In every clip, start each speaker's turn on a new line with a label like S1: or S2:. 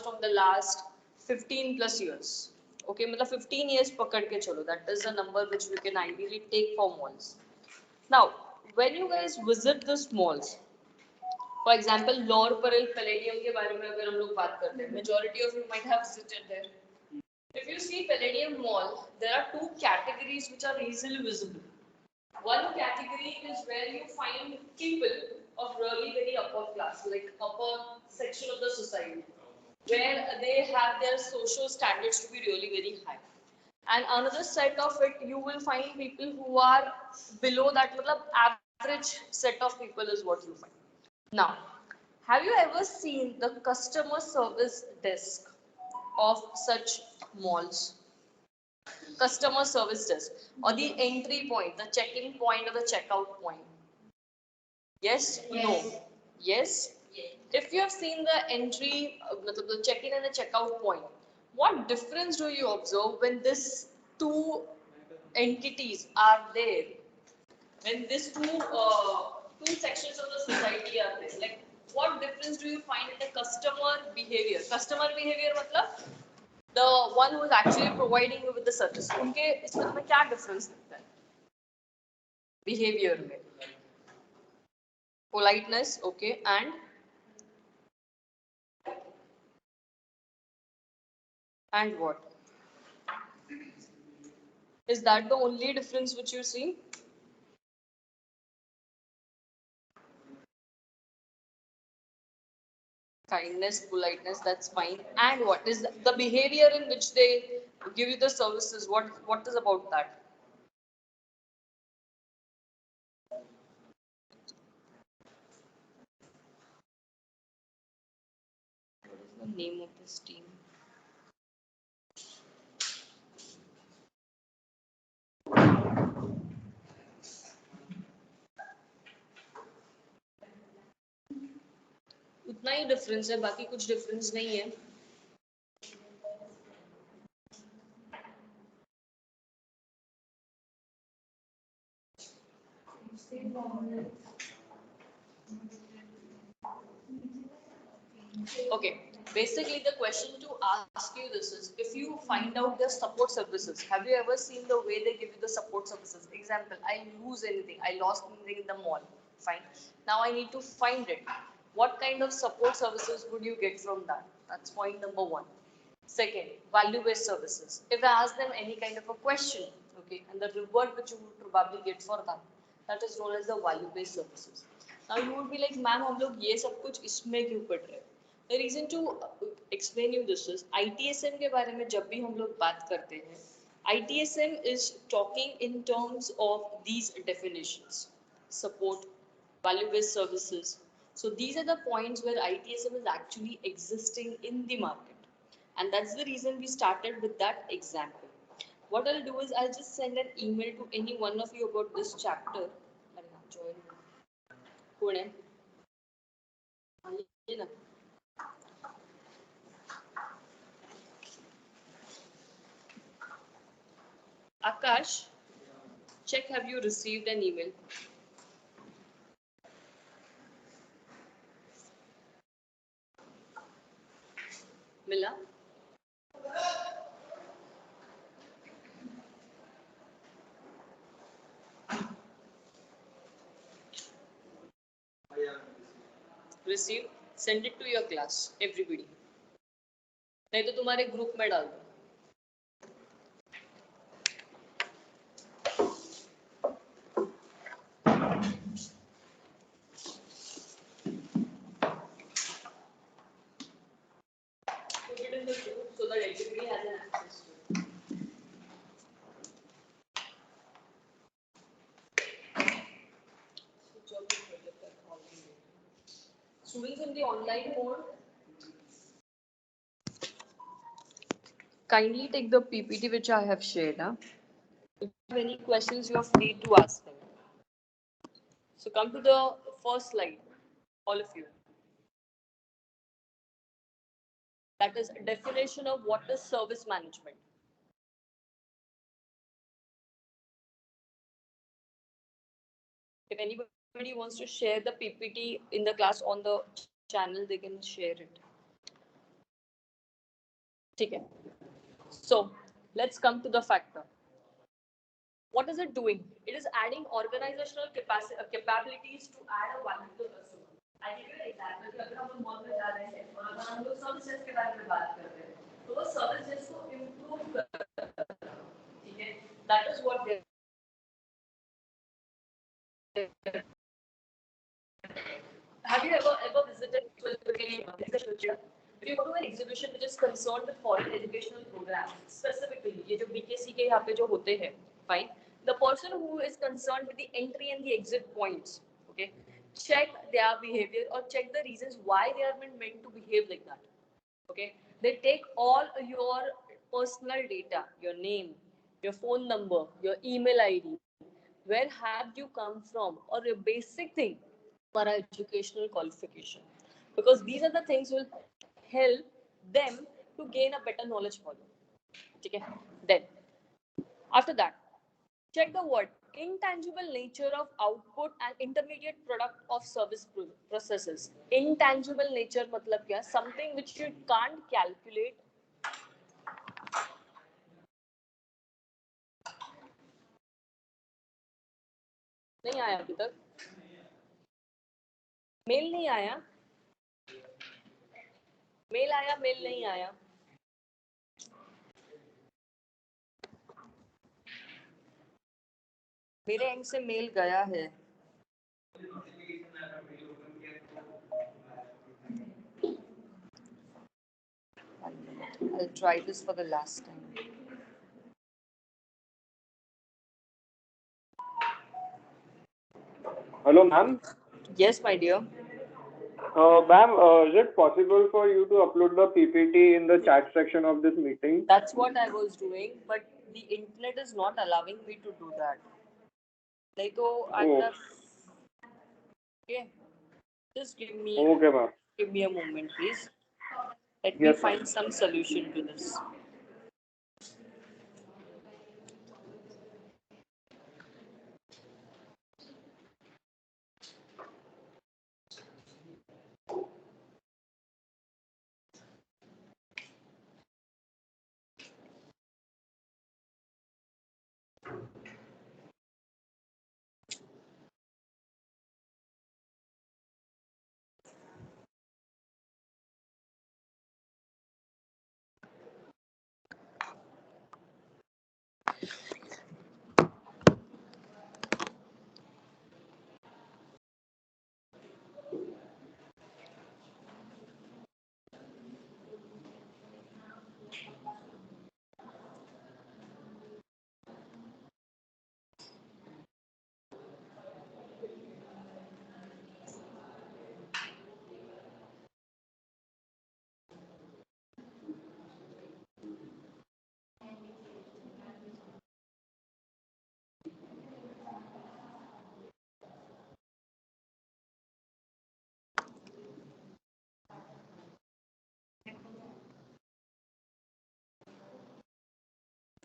S1: launched from the last 15 plus years. Okay, मतलब 15 years पकड़ के चलो. That is the number which we can ideally take for malls. Now, when you guys visit this malls, for example, Lore Parel Palladium के बारे में अगर हम लोग बात करते हैं, majority of you might have visited there. If you see Palladium Mall, there are two categories which are easily visible. One category is where you find people of really very upper class, like upper section of the society, where they have their social standards to be really very high. And another set of it, you will find people who are below that, मतलब average set of people is what you find. Now, have you ever seen the customer service desk of such malls? Customer service desk, or the entry point, the check-in point or the checkout point? Yes? No? Yes? If you have seen the entry, the check-in and the checkout point, what difference do you observe when these two entities are there? When these two sections of the society are there, like what difference do you find in the customer behavior? Customer behavior मतलब the one who is actually providing you with the service. उनके इसमें तुम्हें क्या difference दिखता है? Behavior में. Politeness, okay, and what? Is that the only difference which you see? Kindness, politeness, that's fine. And what is the behavior in which they give you the services? What is about that? What is the name of this team? उतना ही difference है, बाकी कुछ difference नहीं है. Okay, basically the question to ask you this is, if you find out their support services, have you ever seen the way they give you the support services? Example, I lose anything, I lost anything in the mall, fine. Now I need to find it. What kind of support services would you get from that? That's point number one. Second, value-based services. If I ask them any kind of a question, okay, and the reward which you would probably get for that, that is known as the value-based services. Now you would be like, ma'am, हम लोग ये सब कुछ इसमें क्यों पढ़ रहे हैं? The reason to explain you this is, ITSM के बारे में जब भी हम लोग बात करते हैं, ITSM is talking in terms of these definitions: support, value-based services. So these are the points where ITSM is actually existing in the market, and that's the reason we started with that example. What I'll do is I'll just send an email to any one of you about this chapter. कौन है? ये ना. Akash, check, have you received an email? Mila? Receive, send it to your class, everybody. नहीं तो तुम्हारे group में डाल दो. Put it in the group so that everybody has an access to it. Students in the online mode, kindly take the PPT which I have shared. If you have any questions, you are free to ask them. So come to the first slide, all of you. That is a definition of what is service management. If anybody wants to share the PPT in the class on the channel, they can share it. ठीक है. So let's come to the factor. What is it doing? It is adding organizational capabilities to add a value to the customer. I give you an example. कि अगर हम लोग mall में जा रहे हैं और अगर हम लोग सर्विस डेस्क के बारे में बात करते हैं, तो वो सर्विस डेस्क को इम्प्रूव कर, ठीक है? That is what they. Have you ever visited if you go to an exhibition which is concerned with foreign educational programs, specifically ये जो BKC के यहाँ पे जो होते हैं, fine. The person who is concerned with the entry and the exit points, okay, check their behavior or check the reasons why they are meant to behave like that. Okay, they take all your personal data, your name, your phone number, your email ID, where have you come from, or your basic thing for our educational qualification, because these are the things will help them to gain a better knowledge for you. Okay, then after that, check the word intangible nature of output and intermediate product of service processes. Intangible nature मतलब क्या? Something which you can't calculate. नहीं आया अभी तक, mail नहीं आया, mail आया, mail नहीं आया. मेरे एंड से मेल गया है. I'll try this for the last time.
S2: Hello, ma'am.
S1: Yes, my dear.
S2: Ma'am, is it possible for you to upload the PPT in the chat section of this meeting?
S1: That's what I was doing, but the internet is not allowing me to do that. नहीं तो I would have. Okay, just give me.
S2: Okay, ma'am.
S1: Give me a moment, please. Let
S2: Yes,
S1: me find some solution to this.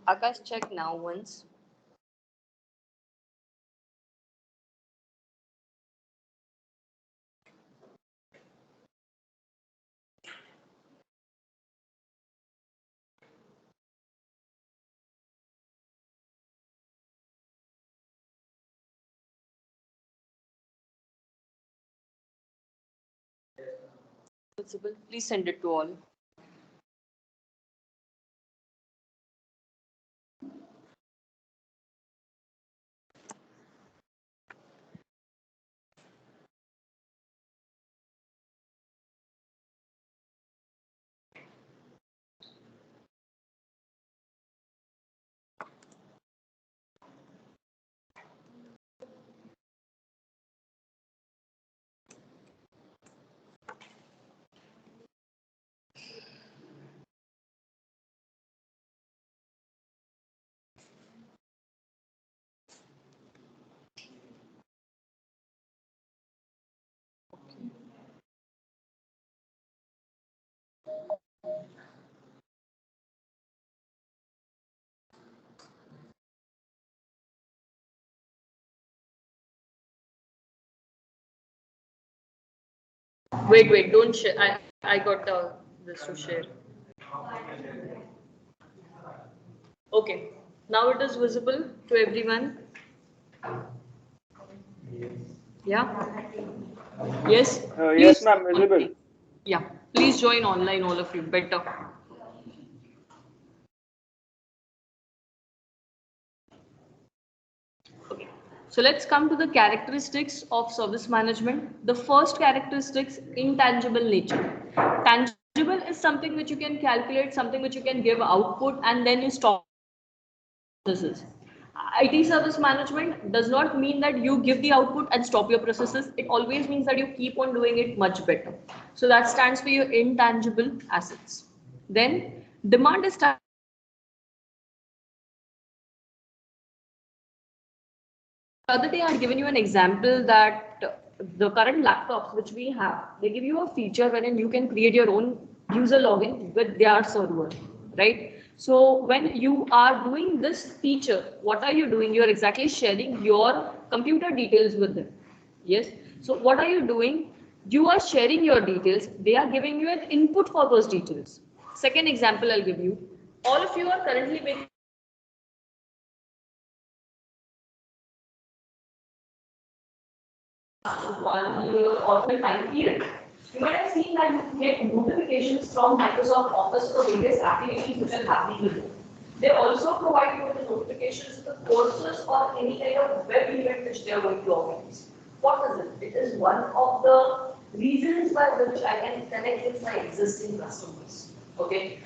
S1: Akash, check now once. Possible. Please send it to all. Wait, don't share. I got this to share. Okay, now it is visible to everyone. Yeah. Yes.
S2: Yes,
S1: Please.
S2: ma'am, visible.
S1: Yeah. Please join online, all of you. Better. Okay. So let's come to the characteristics of service management. The first characteristics, intangible nature. Tangible is something which you can calculate, something which you can give output, and then you stop processes. IT service management does not mean that you give the output and stop your processes. It always means that you keep on doing it much better. So that stands for your intangible assets. Then demand is the other day I had given you an example that the current laptops which we have, they give you a feature wherein you can create your own user login with their server, right? So when you are doing this feature, what are you doing? You are exactly sharing your computer details with them. Yes. So what are you doing? You are sharing your details. They are giving you an input for those details. Second example I'll give you. All of you are currently making one year or a time period. You might have seen that you get notifications from Microsoft Office for various activities which are happening with you. They also provide you with the notifications of the courses or any kind of web event which they are going to organize. What is it? It is one of the reasons by which I can connect with my existing customers. Okay.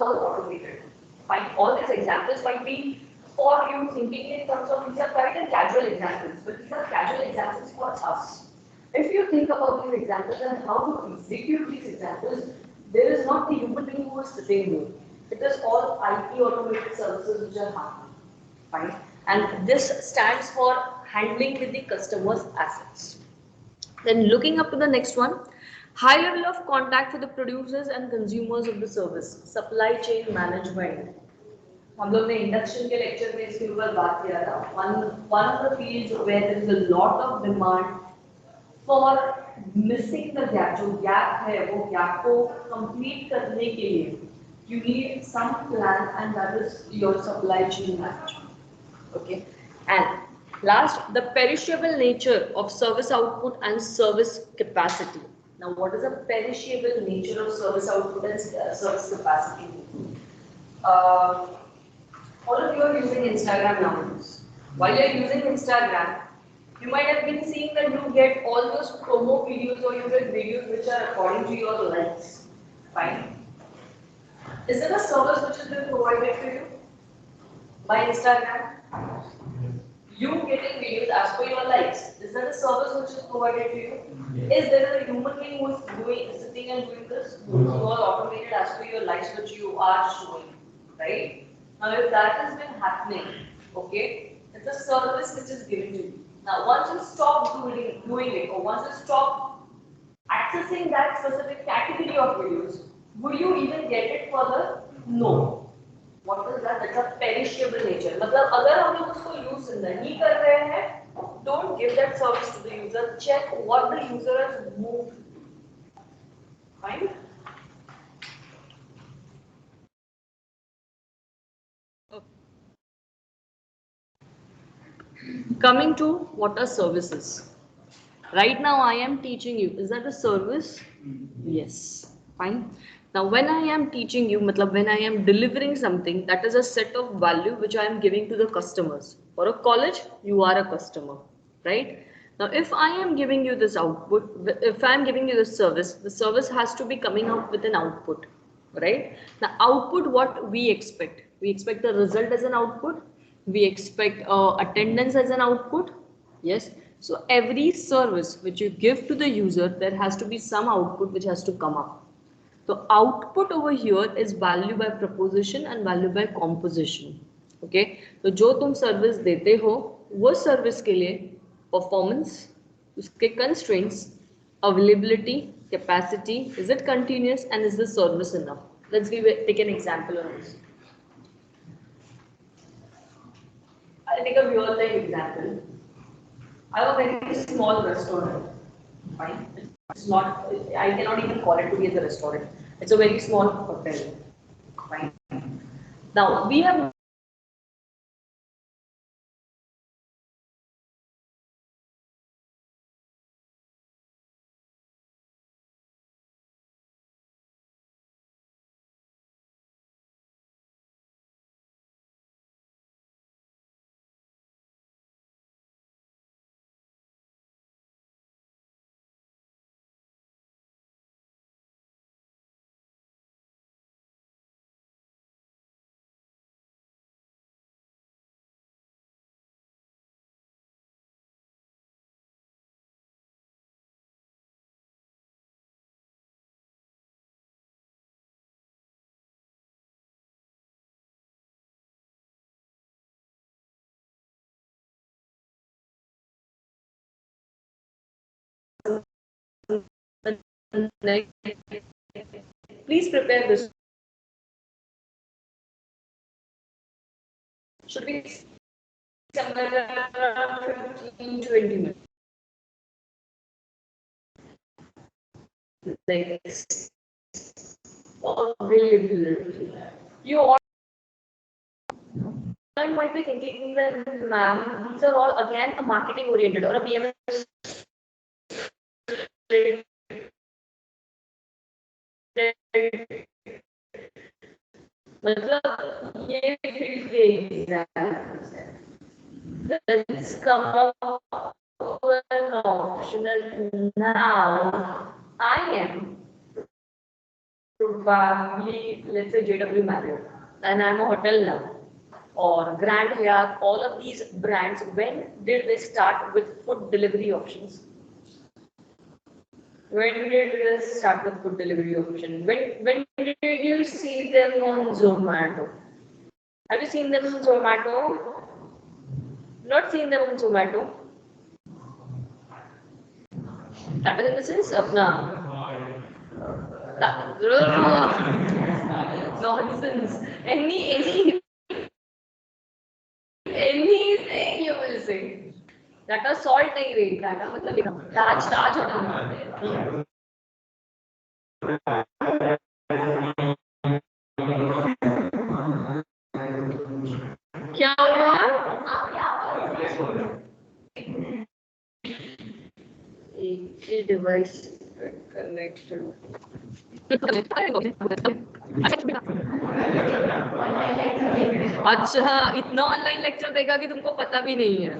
S1: All automated. Fine. All these examples might be for you thinking in terms of these are quite and casual examples, but these are casual examples for us. If you think about these examples and how to execute these examples, there is not the human being who is sitting there. It is all IT automated services which are happening. Fine. And this stands for handling with the customer's assets. Then looking up to the next one, high level of contact with the producers and consumers of the service, supply chain management. हम लोग ने induction के lecture में इसके ऊपर बात किया था. One of the fields where there is a lot of demand for missing the gap, जो gap है वो gap को complete करने के लिए you need some plan and that is your supply chain management. Okay. And last, the perishable nature of service output and service capacity. Now, what is the perishable nature of service output and service capacity? Uh, all of you are using Instagram nowadays. While you're using Instagram, you might have been seeing that you get all those promo videos or you get videos which are according to your likes. Fine. Is it a service which has been provided to you by Instagram? You getting videos as per your likes. Is that a service which is provided to you? Yes. Is there a human being who is sitting and doing this? You are automated as per your likes which you are showing, right? Now, if that has been happening, okay, it's a service which is given to you. Now, once you stop doing it, or once you stop accessing that specific category of videos, would you even get it further? No. What is that? That's a perishable nature. मतलब अगर हम लोग उसको use नहीं कर रहे हैं, don't give that service to the user. Check what the user has moved. Fine. Coming to what are services. Right now I am teaching you. Is that a service? Yes. Fine. Now when I am teaching you, matlab when I am delivering something, that is a set of value which I am giving to the customers. For a college, you are a customer, right? Now if I am giving you this output, if I am giving you this service, the service has to be coming out with an output, right? The output, what we expect? We expect the result as an output. We expect attendance as an output. Yes. So every service which you give to the user, there has to be some output which has to come up. So output over here is value by proposition and value by composition. Okay. तो जो तुम service देते हो वो service के लिए performance, उसके constraints, availability, capacity, is it continuous and is the service enough? Let's take an example on this. I'll take a real life example. I have a very small restaurant. Fine. It's not, I cannot even call it to be as a restaurant. It's a very small hotel. Fine. Now we have please prepare this. Should be somewhere around 15-20 minutes. Like really, you all might be thinking that, ma'am, these are all again a marketing oriented or a BMS मतलब ये let's come up with an optional now. I am probably, let's say, JW Marriott, and I'm a hotel now, or Grand Hyatt. All of these brands, when did they start with food delivery options? When did they start with food delivery option? When did you see them on Zomato? Have you seen them on Zomato? Not seen them on Zomato. Tata Synthesis, apna. Nonsense. Anything you will say. Tata salt नहीं रही. Tata मतलब Taj होता क्या हुआ? एक device connection अच्छा इतना online lecture देगा कि तुमको पता भी नहीं है.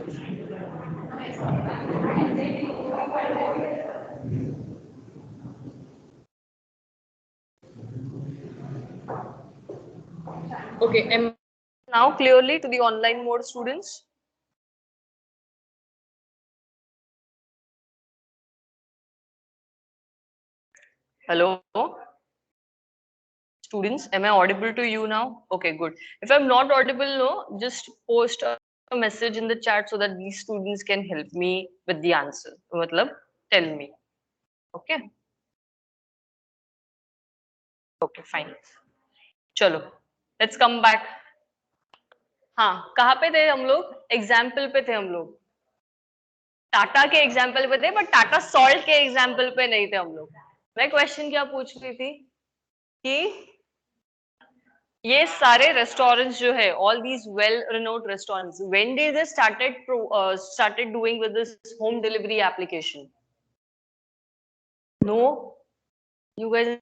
S1: Okay, am now clearly to the online mode students? Hello? Students, am I audible to you now? Okay, good. If I'm not audible, no, just post a message in the chat so that these students can help me with the answer. Matlab, tell me. Okay? Okay, fine. चलो, let's come back. हाँ, कहाँ पे थे हम लोग? Example पे थे हम लोग. टाटा के एग्जाम्पल पे थे, बट टाटा सॉल्ट के एग्जाम्पल पे नहीं थे हम लोग. मैं क्वेश्चन क्या पूछ रही थी कि ये सारे रेस्टोरेंट्स जो है, all these well renowned restaurants, when did they started doing with this home delivery application? No, you guys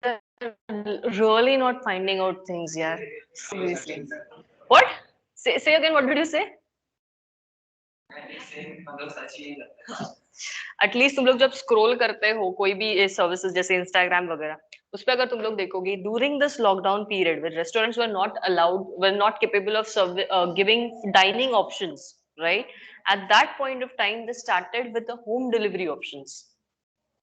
S1: are really not finding out things, yeah. Seriously. What? Say again. What did you say? At least तुम लोग जब scroll करते हो कोई भी services जैसे Instagram वगैरह, उस पर अगर तुम लोग देखोगे during this lockdown period when restaurants were not allowed, were not capable of giving dining options, right, at that point of time they started with the home delivery options.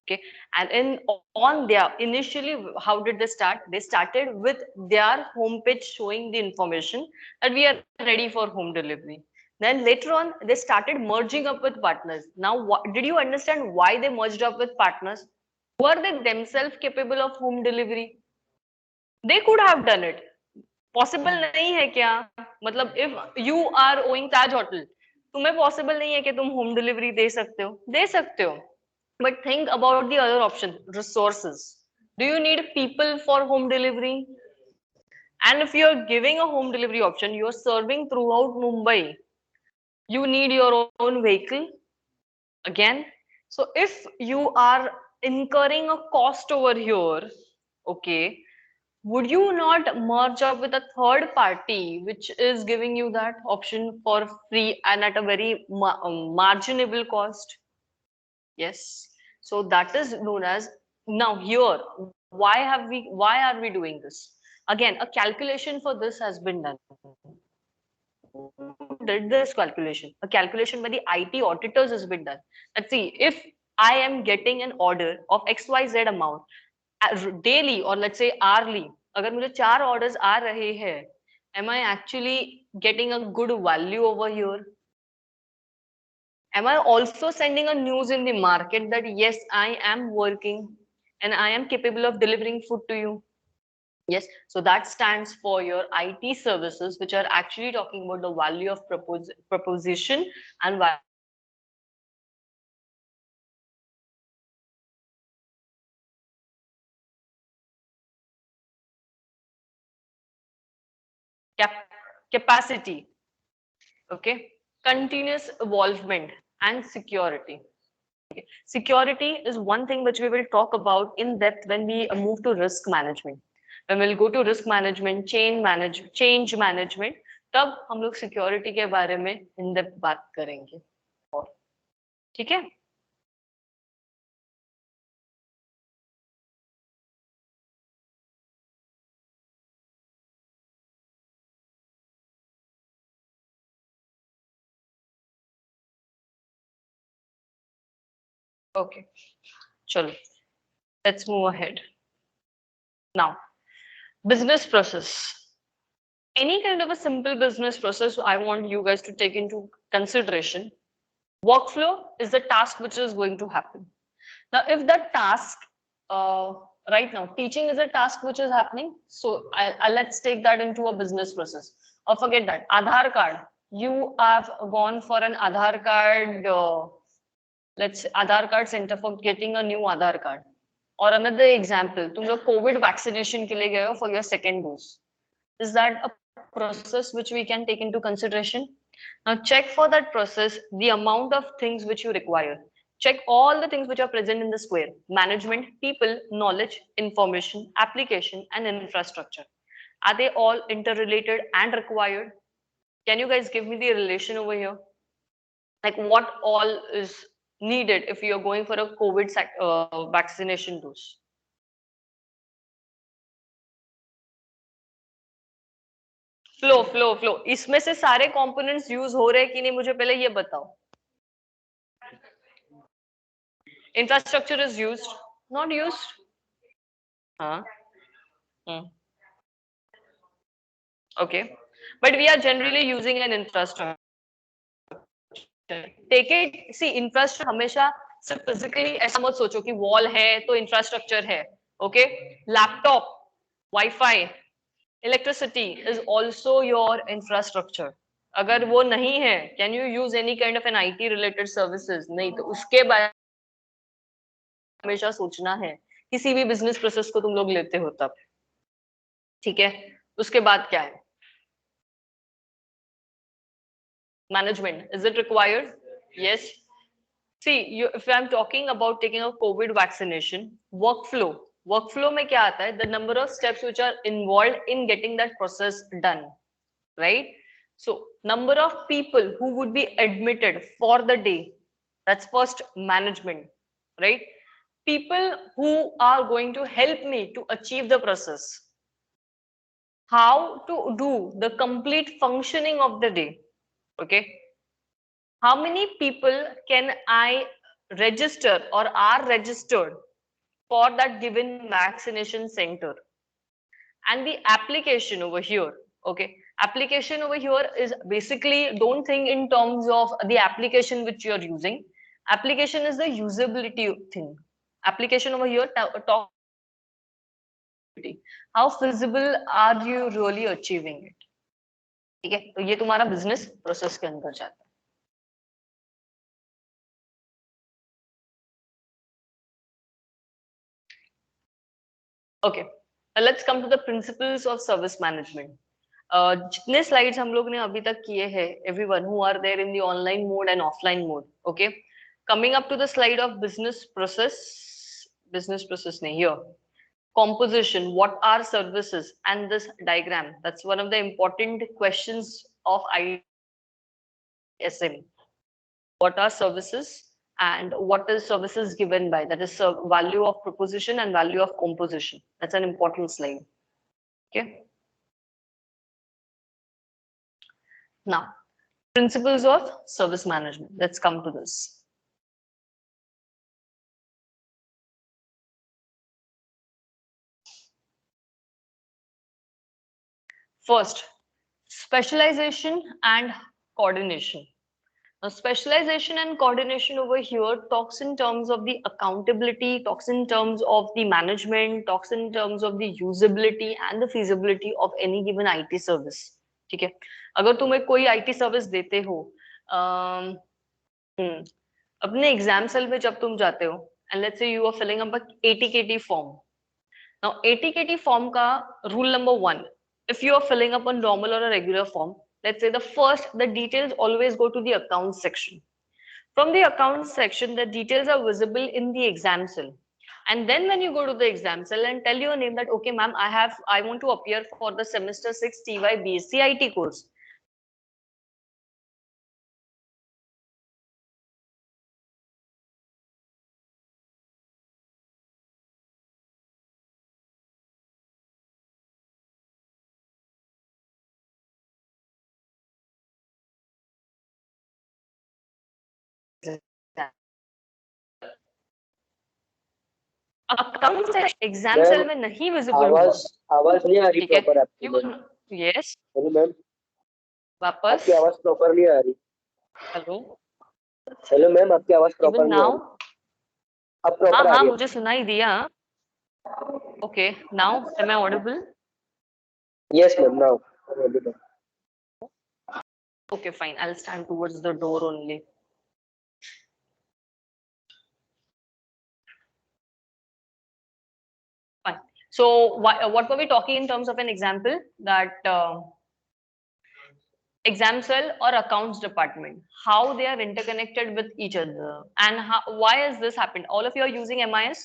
S1: Okay, and on their initially, how did they start? They started with their homepage showing the information that we are ready for home delivery. Then later on they started merging up with partners. Now did you understand why they merged up with partners? Were they themselves capable of home delivery? They could have done it. Possible नहीं है क्या? मतलब if you are owing Taj Hotel, तुम्हें possible नहीं है कि तुम home delivery दे सकते हो? दे सकते हो. But think about the other option, resources. Do you need people for home delivery? And if you're giving a home delivery option, you're serving throughout Mumbai, you need your own vehicle again. So if you are incurring a cost over here, okay, would you not merge up with a third party which is giving you that option for free and at a very marginable cost? Yes. So that is known as, now here, why are we doing this? Again, a calculation for this has been done. Did this calculation? A calculation by the IT auditors has been done. Let's see, if I am getting an order of XYZ amount daily or let's say hourly, अगर मुझे 4 orders आ रहे हैं, am I actually getting a good value over here? Am I also sending a news in the market that yes, I am working and I am capable of delivering food to you? Yes, so that stands for your IT services, which are actually talking about the value of proposition and capacity. Okay, continuous evolvement and security. Okay. Security is one thing which we will talk about in depth when we move to risk management. When we'll go to risk management, change management, तब हम लोग security के बारे में in depth बात करेंगे. और ठीक है? Okay, चलो. Let's move ahead. Now, business process. Any kind of a simple business process, I want you guys to take into consideration. Workflow is the task which is going to happen. Now, if that task, right now, teaching is a task which is happening, so let's take that into a business process. Or forget that. Aadhaar card. You have gone for an Aadhaar card, let's say Aadhaar card center for getting a new Aadhaar card. Or another example, तुम लोग COVID vaccination के लिए गए हो for your second dose. Is that a process which we can take into consideration? Now check for that process the amount of things which you require. Check all the things which are present in the square: management, people, knowledge, information, application, and infrastructure. Are they all interrelated and required? Can you guys give me the relation over here? Like what all is needed if you're going for a COVID vaccination dose? Flow इसमें से सारे components use हो रहे हैं कि नहीं, मुझे पहले ये बताओ. Infrastructure is used, not used. Huh? Hmm. Okay, but we are generally using an infrastructure. Take it, see, infrastructure हमेशा सिर्फ physically ऐसा मत सोचो कि wall है तो infrastructure है. Okay, laptop, Wi-Fi, electricity is also your infrastructure. अगर वो नहीं है, can you use any kind of an IT related services? नहीं, तो उसके बारे हमेशा सोचना है किसी भी बिजनेस प्रोसेस को तुम लोग लेते हो तब. ठीक है, उसके बाद क्या है? Management, is it required? Yes. See, if I'm talking about taking a COVID vaccination, workflow में क्या आता है? The number of steps which are involved in getting that process done, right? So, number of people who would be admitted for the day, that's first management, right? People who are going to help me to achieve the process. How to do the complete functioning of the day, okay? How many people can I register or are registered for that given vaccination center? And the application over here, okay, application over here is basically, don't think in terms of the application which you're using. Application is the usability thing. Application over here talk how feasible are you really achieving it. ठीक है, तो ये तुम्हारा business process के अंदर जाता है. Okay, let's come to the principles of service management. जितने स्लाइड्स हम लोग ने अभी तक किए हैं, everyone who are there in the online mode and offline mode, okay, coming up to the slide of business process नहीं here, composition, what are services, and this diagram, that's one of the important questions of ISM. What are services and what is services given by, that is value of proposition and value of composition. That's an important slide. Okay. Now, principles of service management. Let's come to this. First, specialization and coordination. Now, specialization and coordination over here talks in terms of the accountability, talks in terms of the management, talks in terms of the usability and the feasibility of any given IT service. ठीक है, अगर तुम एक कोई IT service देते हो, अपने exam cell में जब तुम जाते हो, and let's say you are filling up a ATKT form. Now ATKT form का rule number 1, if you are filling up a normal or a regular form, let's say the details always go to the accounts section. From the accounts section, the details are visible in the exam cell. And then when you go to the exam cell and tell your name that, okay, ma'am, I want to appear for the semester 6 TY BSc IT course. Account exam cell में नहीं visible हुआ,
S3: आवाज नहीं आ रही
S1: ठीक है,
S3: proper आपकी।
S1: Yes,
S3: hello ma'am,
S1: वापस,
S3: आपकी आवाज प्रॉपर नहीं आ रही।
S1: हेलो,
S3: हेलो मैम, आपकी आवाज प्रॉपर नहीं आ रही। अब प्रॉपर आ रही है।
S1: हाँ, मुझे सुनाई दिया। Okay, now am I audible?
S3: Yes ma'am, now audible.
S1: Okay, fine, I'll stand towards the door only. Fine. So what were we talking in terms of an example? That exam cell or accounts department, how they are interconnected with each other, and why has this happened? All of you are using MIS.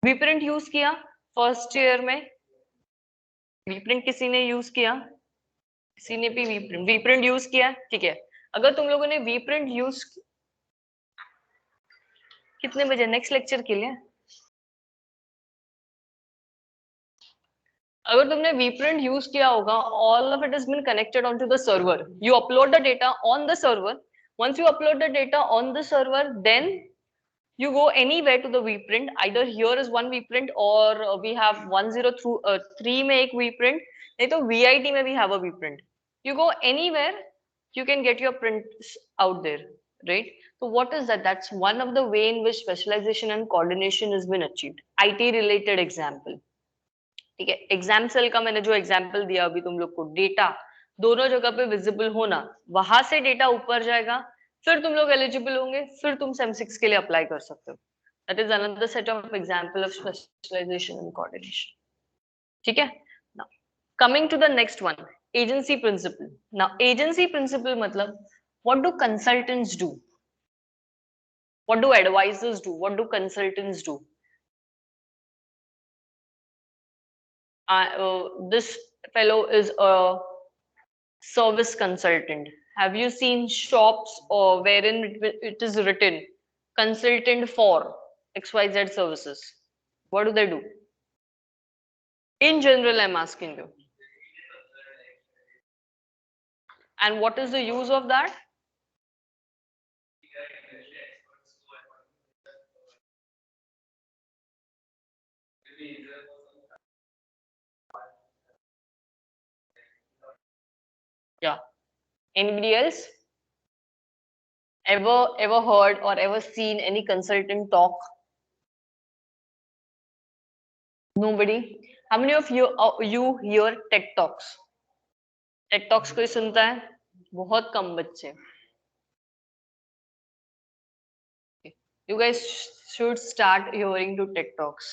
S1: vprint use किया first year में? vprint किसी ने use किया? किसी ने भी vprint use किया? ठीक है, अगर तुम लोगों ने vprint यूज, कितने बजे नेक्स्ट लेक्चर के लिए? अगर तुमने vprint यूज किया होगा, all of it has been connected onto the server. You upload the data on the server. Once you upload the data on the server, then you go anywhere to the vprint. Either here is one vprint or we have 103 में एक vprint, नहीं तो VIT में we have a vprint. You go anywhere, you can get your prints out there, right? So what is that? That's one of the way in which specialization and coordination has been achieved. IT related example. ठीक है, exam cell का मैंने जो example दिया अभी तुम लोग को, डेटा दोनों जगह पे विजिबल होना, वहां से डेटा ऊपर जाएगा, फिर तुम लोग एलिजिबल होंगे, फिर तुम सेम 6 के लिए अप्लाई कर सकते हो. That is another set of example of specialisation and coordination. ठीक है, now coming to the next one, agency principal. Now agency principal मतलब what do consultants do, what do advisers do, what do consultants do? This fellow is a service consultant. Have you seen shops or wherein it is written consultant for XYZ services? What do they do? In general, I'm asking you. And what is the use of that? Yeah. Anybody else? Ever heard or ever seen any consultant talk? Nobody. How many of you hear TED Talks? TED Talks कोई सुनता है? बहुत कम बच्चे. You guys should start hearing to TED Talks.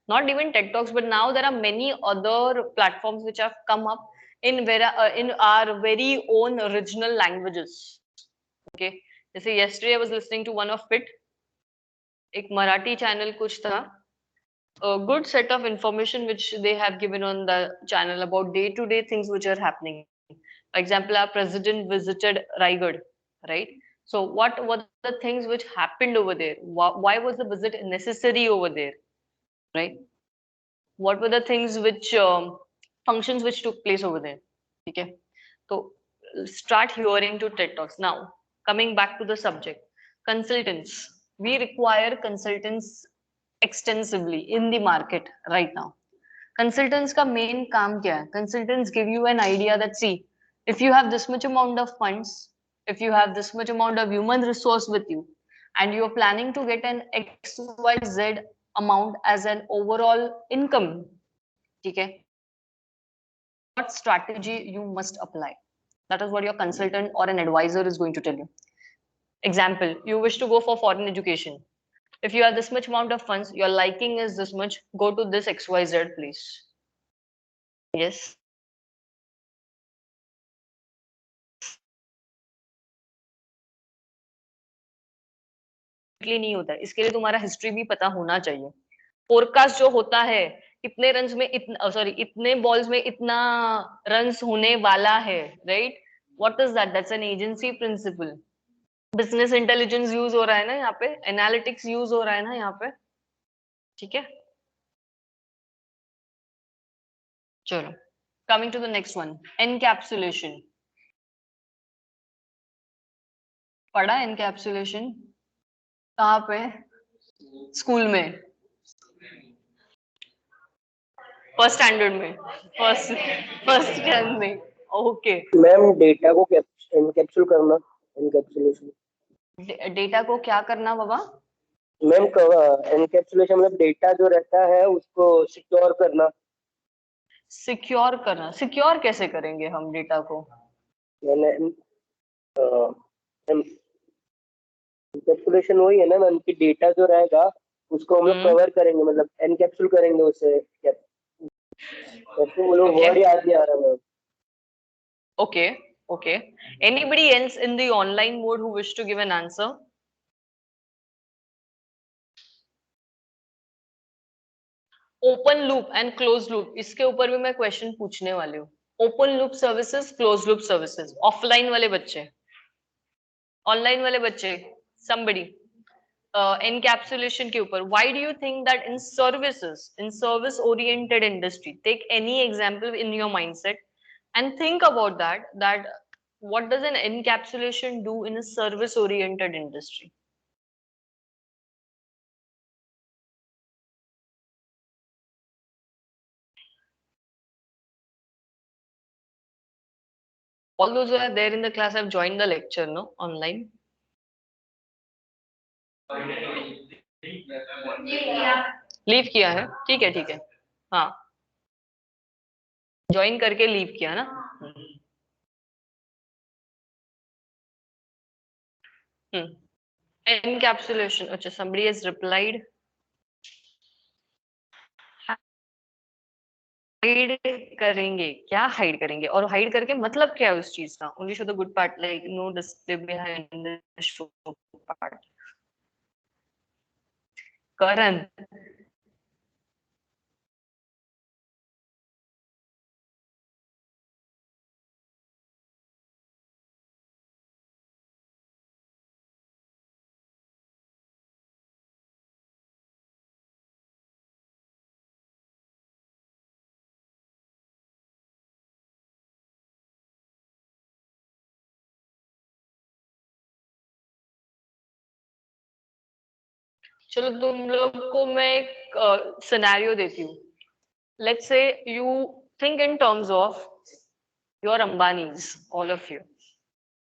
S1: Not even TED Talks, but now there are many other platforms which have come up in our very own original languages. Okay, जैसे yesterday I was listening to one of it, एक Marathi channel कुछ था, a good set of information which they have given on the channel about day-to-day things which are happening. For example, our president visited Raigad, right? So what were the things which happened over there? Why was the visit necessary over there, right? What were the things which functions which took place over there? Okay, so start hearing to TED Talks. Now, coming back to the subject, consultants. We require consultants extensively in the market right now. Consultants का main काम क्या है? Consultants give you an idea that see, if you have this much amount of funds, if you have this much amount of human resource with you, and you are planning to get an XYZ amount as an overall income, ठीक है? What strategy you must apply? That is what your consultant or an advisor is going to tell you. Example, you wish to go for foreign education. If you have this much amount of funds, your liking is this much, go to this XYZ place. Yes. नहीं होता है, इसके लिए तुम्हारा history भी पता होना चाहिए. फोरकास्ट जो होता है, इतने रन्स में इतना, सॉरी, इतने बॉल्स में इतना रन्स होने वाला है, right? What is that? That's an agency principal. Business intelligence use हो रहा है ना यहाँ पे, एनालिटिक्स यूज हो रहा है ना यहाँ पे, ठीक है? चलो, coming to the next one, encapsulation. पढ़ा एनकैप्सुलेशन? कहाँ पे? स्कूल में, फर्स्ट स्टैंडर्ड में, फर्स्ट स्टैंडर्ड में. ओके
S3: मैम, डेटा को एनकैप्सूल करना, एनकैप्सुलेशन.
S1: डेटा को क्या करना बाबा?
S3: मैम, एनकैप्सुलेशन मतलब डेटा जो रहता है उसको सिक्योर करना.
S1: सिक्योर करना? सिक्योर कैसे करेंगे हम डेटा को?
S3: एनकैप्सुलेशन वही है ना मैम कि डेटा जो रहेगा उसको हम लोग कवर करेंगे, मतलब एनकैप्सूल करेंगे उसे. वो लोग वर्ड याद नहीं आ रहा ma'am.
S1: Okay, okay. Anybody else in the online mode who wish to give an answer? Open loop and close loop, इसके ऊपर भी मैं क्वेश्चन पूछने वाली हूँ. Open loop services, close loop services. Offline वाले बच्चे, ऑनलाइन वाले बच्चे, somebody. Encapsulation के ऊपर, why do you think that in services, in service oriented industry, take any example in your mindset and think about that what does an encapsulation do in a service oriented industry? All those who are there in the class have joined the lecture, no? Online. Leave किया है, ठीक है, ठीक है. हाँ, join करके leave किया ना. Encapsulation. अच्छा, somebody has replied. हाइड करेंगे, क्या हाइड करेंगे? और हाइड करके मतलब क्या है उस चीज का? Only show the good part, like no display behind the show part. Karan, चलो तुम लोग को मैं एक सिनेरियो देती हूँ. Let's say you think in terms of your Ambanis, all of you,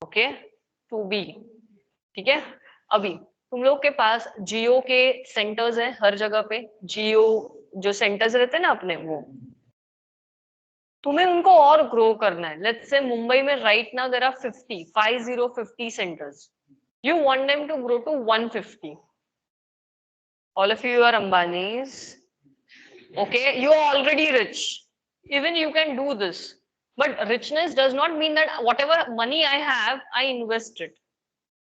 S1: okay, to be, ठीक है? अभी तुम लोग के पास जियो के सेंटर्स हैं हर जगह पे. जियो जो सेंटर्स रहते हैं ना अपने, वो तुम्हें उनको और ग्रो करना है. लेट्स से मुंबई में right now there are 50 centres. You want them to grow to 150. All of you are Ambanis. Okay, you are already rich. Even you can do this. But richness does not mean that whatever money I have, I invest it.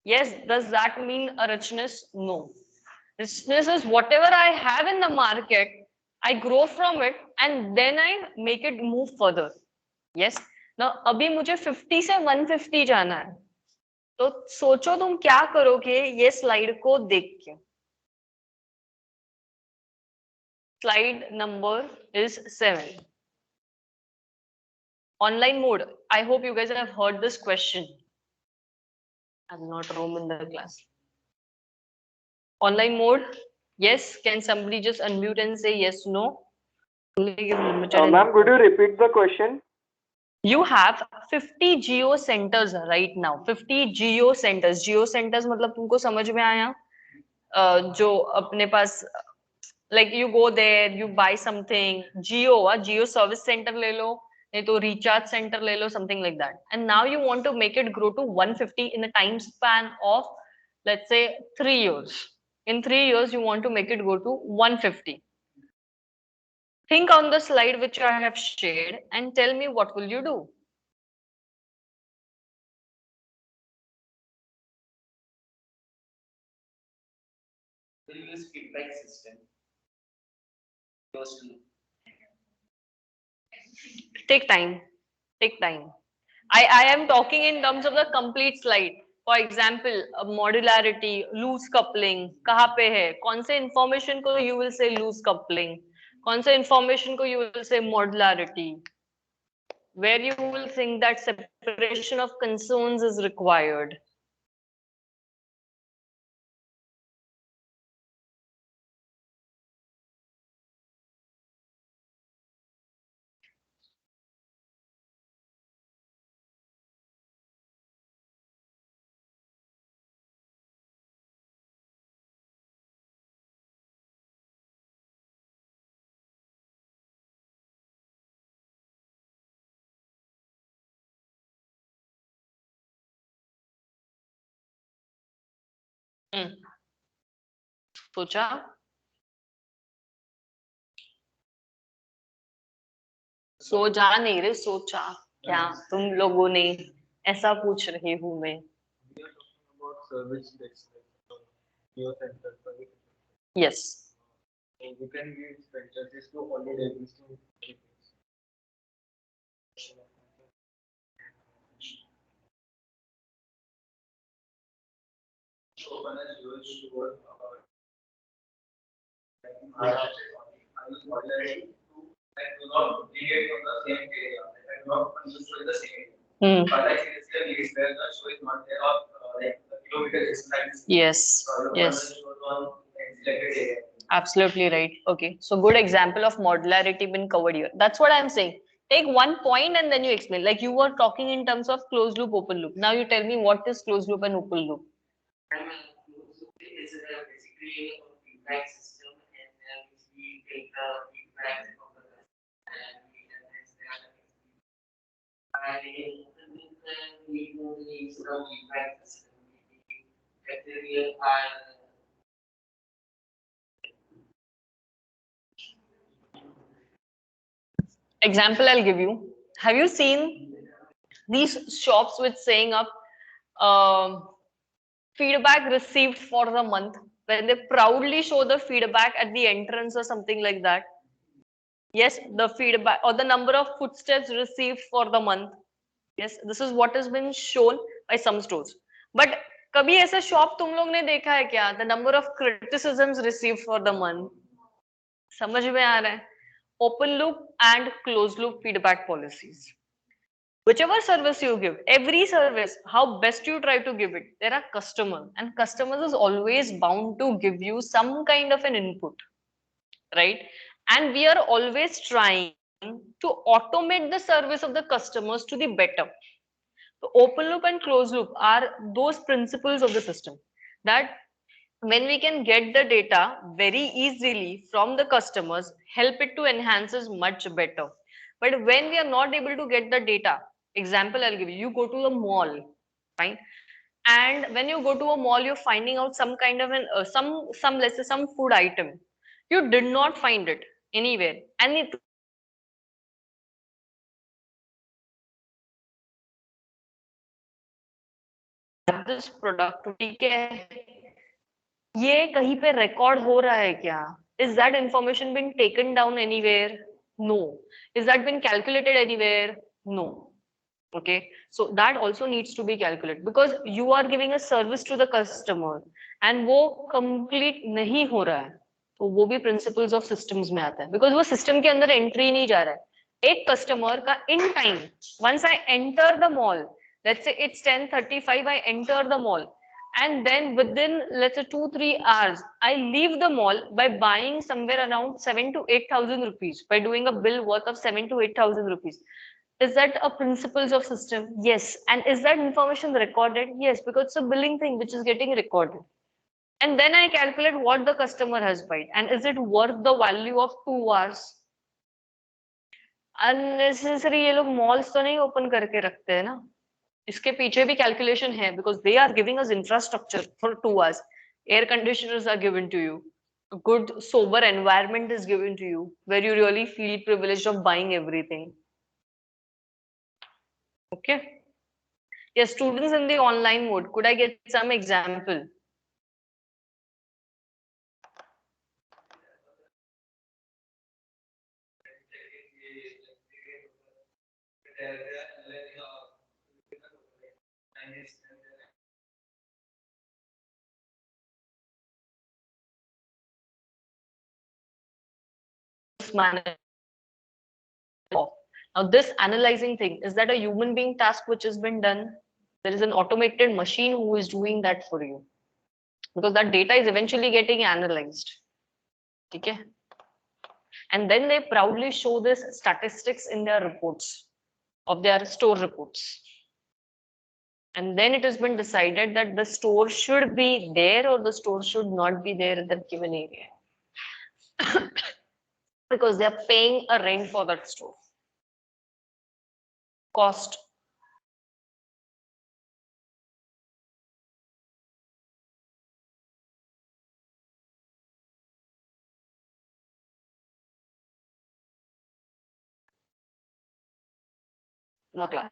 S1: Yes, does that mean a richness? No. Richness is whatever I have in the market, I grow from it and then I make it move further. Yes. Now, अभी मुझे 50 से 150 जाना है. तो सोचो तुम क्या करोगे ये स्लाइड को देख के. Slide number is 7. Online mode. I hope you guys have heard this question. I'm not room in the class. Online mode. Yes. Can somebody just unmute and say yes, no?
S2: Ma'am, could you repeat the question?
S1: You have 50 geo centers right now. 50 geo centers. Geo centers मतलब तुमको समझ में आया? जो अपने पास like you go there, you buy something. Geo service center ले लो, नहीं तो recharge center ले लो, something like that. And now you want to make it grow to 150 in a time span of, let's say, 3 years. In 3 years, you want to make it go to 150. Think on the slide which I have shared and tell me what will you do?
S4: We'll use feedback system.
S1: Take time. Take time. I am talking in terms of the complete slide. For example, modularity, loose coupling, कहाँ पे है? कौन से information को you will say loose coupling? कौन से information को you will say modularity? Where you will think that separation of concerns is required. सोचा? सोचा नहीं रे, सोचा क्या तुम लोगों ने? ऐसा पूछ रही हूँ मैं. Yes.
S2: We can give franchises to already existing companies. So when I use the word I use modularity to do not deviate from the same area. I do not construct the same area. But I see this case where the show is not there of like the kilometer distance.
S1: Yes. Yes.
S2: Selected area.
S1: Absolutely right. Okay. So good example of modularity been covered here. That's what I'm saying. Take one point and then you explain. Like you were talking in terms of closed loop, open loop. Now you tell me what is closed loop and open loop.
S4: Closed loop is basically a feedback system, and we take the feedback from the customer and we analyze that. And in open loop, then we only use the feedback system. Bacteria are
S1: Example I'll give you. Have you seen these shops with saying up feedback received for the month, when they proudly show the feedback at the entrance or something like that? Yes, the feedback or the number of footsteps received for the month. Yes, this is what has been shown by some stores. But कभी ऐसा shop तुम लोग ने देखा है क्या? The number of criticisms received for the month. समझ में आ रहा है? Open loop and closed loop feedback policies. Whichever service you give, every service, how best you try to give it, there are customers, and customers is always bound to give you some kind of an input, right? And we are always trying to automate the service of the customers to the better. So open loop and closed loop are those principles of the system that when we can get the data very easily from the customers, help it to enhance is much better. But when we are not able to get the data, example I'll give you, you go to a mall, fine, and when you go to a mall, you're finding out some kind of an some let's say some food item, you did not find it. anywhere. And this product, ठीक है, ये कहीं पे record हो रहा है क्या? Is that information been taken down anywhere? No. Is that been calculated anywhere? No. Okay, so that also needs to be calculated because you are giving a service to the customer and वो complete नहीं हो रहा है, तो वो भी principles of systems में आता है because वो system के अंदर entry नहीं जा रहा है. एक customer का in time, once I enter the mall, let's say it's 10:35, I enter the mall, and then within, let's say, 2-3 hours I leave the mall by buying somewhere around 7 to 8,000 rupees, by doing a bill worth of 7 to 8,000 rupees. Is that a principles of system? Yes. And is that information recorded? Yes, because it's a billing thing which is getting recorded. And then I calculate what the customer has paid and is it worth the value of 2 hours? Unnecessary ये लोग malls तो नहीं open करके रखते हैं ना, इसके पीछे भी calculation है because they are giving us infrastructure for 2 hours. Air conditioners are given to you. A good sober environment is given to you where you really feel privileged of buying everything. Okay. Yes, students in the online mode. Could I get some example? Now, this analyzing thing, is that a human being task which has been done? There is an automated machine who is doing that for you. Because that data is eventually getting analyzed. Okay? And then they proudly show this statistics in their reports, of their store reports. And then it has been decided that the store should be there or the store should not be there in that given area. Because they are paying a rent for that store. Cost. No class.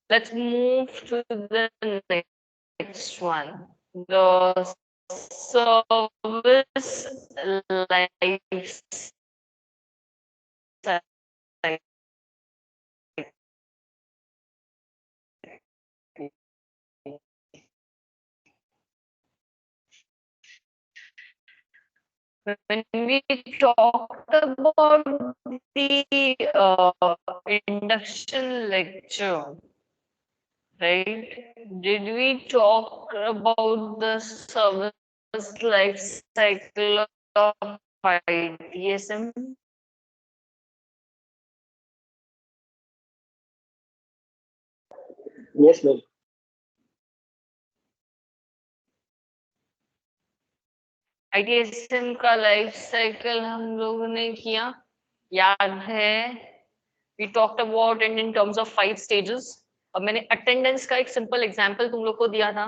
S1: Let's move to the next one. The service life cycle. When we talked about the induction lecture, right? Did we talk about the service life cycle of ITSM?
S3: Yes, ma'am.
S1: ITSM का life cycle हम लोगों ने किया, याद है? We talked about it in terms of 5 stages. और मैंने attendance का एक सिंपल एग्जांपल तुम लोग को दिया था.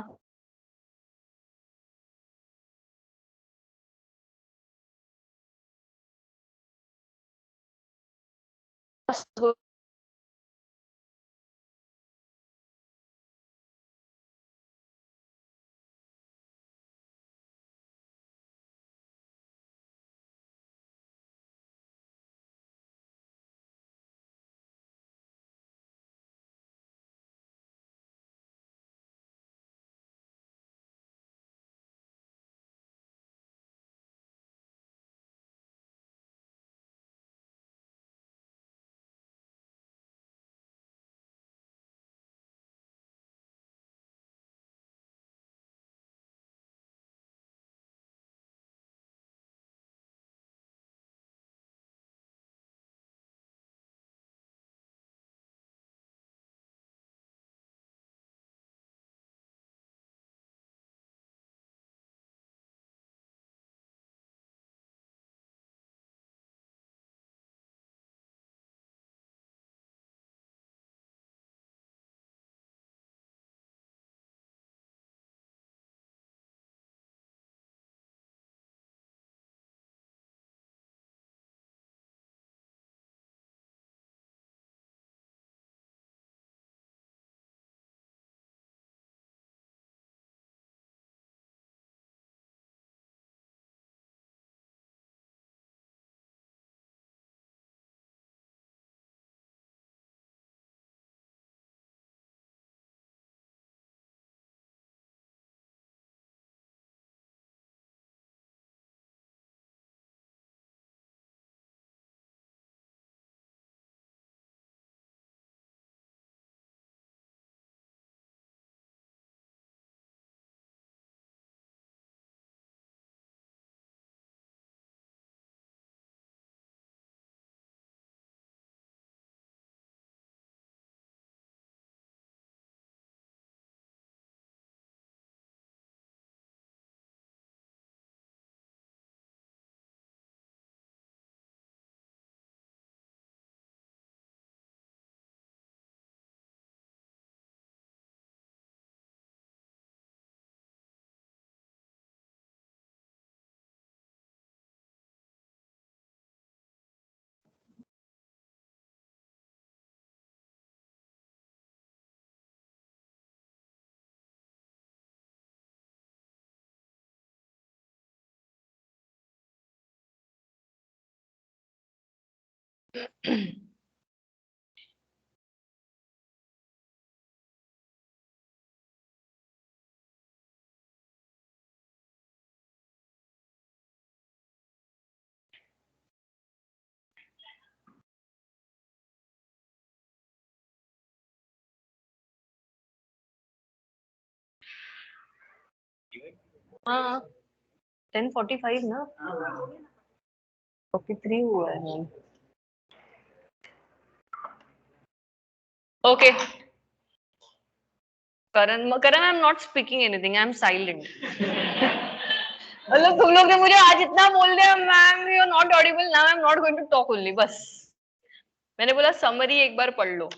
S1: हाँ 10:45 ना 43 हुआ है. Okay. Karan, I'm not speaking anything. I'm silent. मतलब तुम लोग ने मुझे आज इतना बोल दिया ma'am you are not audible now I am not going to talk only बस मैंने बोला समरी एक बार पढ़ लो